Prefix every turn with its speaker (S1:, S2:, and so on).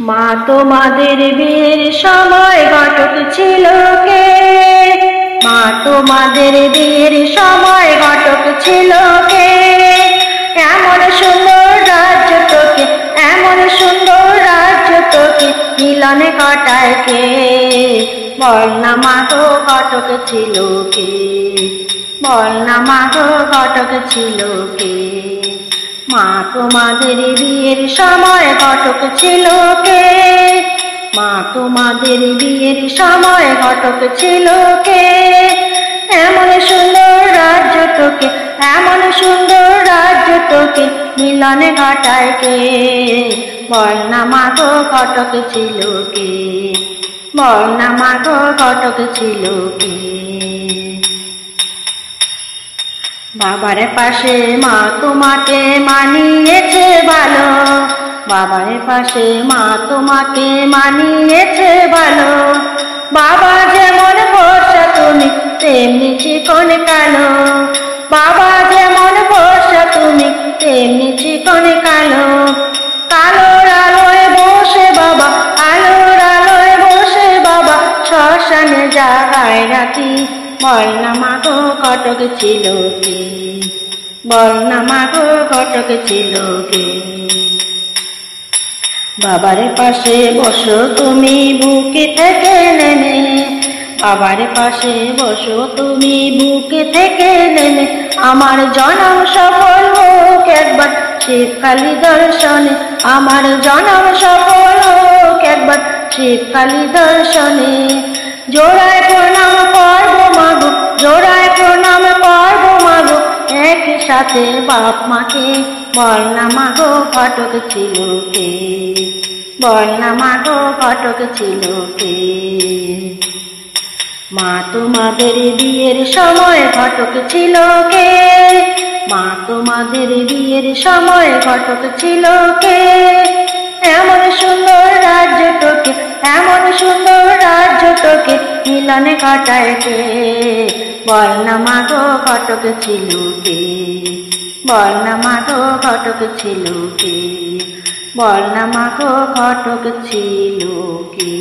S1: মা তোমাদের বিয়ের সময় ঘটক ছিল কে? মা তোমাদের বিয়ের সময় ঘটক ছিল কে? এমন সুন্দর রাজ্য তোকে, এমন সুন্দর রাজ্য তোকে মিলনে কাটায় কে? বল না মা গো ঘটক ছিল কে? বল না মা গো ঘটক ছিল কে? মা তোমাদের বিয়ের সময় ঘটক ছিল কে? মা তোমাদের বিয়ের সময় ঘটক ছিল কে? এমন সুন্দর রাজ্য তোকে, এমন সুন্দর রাজ্য তোকে মিলনে ঘটায় কে? বল না মা গো ঘটক ছিল কে? বল না মা গো ঘটক ছিল কে? বাবার পাশে মা তোমাকে মানিয়েছে ভালো, বাবার পাশে মা তোমাকে মানিয়েছে ভালো। বাবা যেমন ভরসা তুমি তেমনি চিকন কালো, বাবা যেমন ভরসা তুমি তেমনি চিকন কালো। কালোর আলোয় বসে বাবা, আলোর আলোয় বসে বাবা শ্মশানে জাগায় রাখি। বল না মা গো ঘটক ছিল কে? বল না মা গো ঘটক ছিল কে? বাবার পাশে বসো তুমি বুকে থেকে নেমে, বাবার পাশে বসো তুমি বুকে থেকে নেমে। আমার জনম সফল হোক একবার শিবকালী দর্শনে, আমার জনম সফল হোক একবার শিবকালী দর্শনে। জোড়ায় প্রণাম করবো মাগো, জোড়ায় প্রণাম করবো মাগো একই সাথে বাপ মাকে। বল না মা গো ঘটক ছিল কে? বল না মা গো ঘটক ছিল কে? মা তোমাদের বিয়ের সময় ঘটক ছিল কে? মা তোমাদের বিয়ের সময় ঘটক ছিল কে? এমন সুন্দর রাজ্য তোকে, এমন সুন্দর রাজ্য তোকে মিলনে কাটায় কে? বল না মা গো ঘটক ছিল কে? বল না মা গো ঘটক ছিল কে? বল না মা গো ঘটক ছিল কে?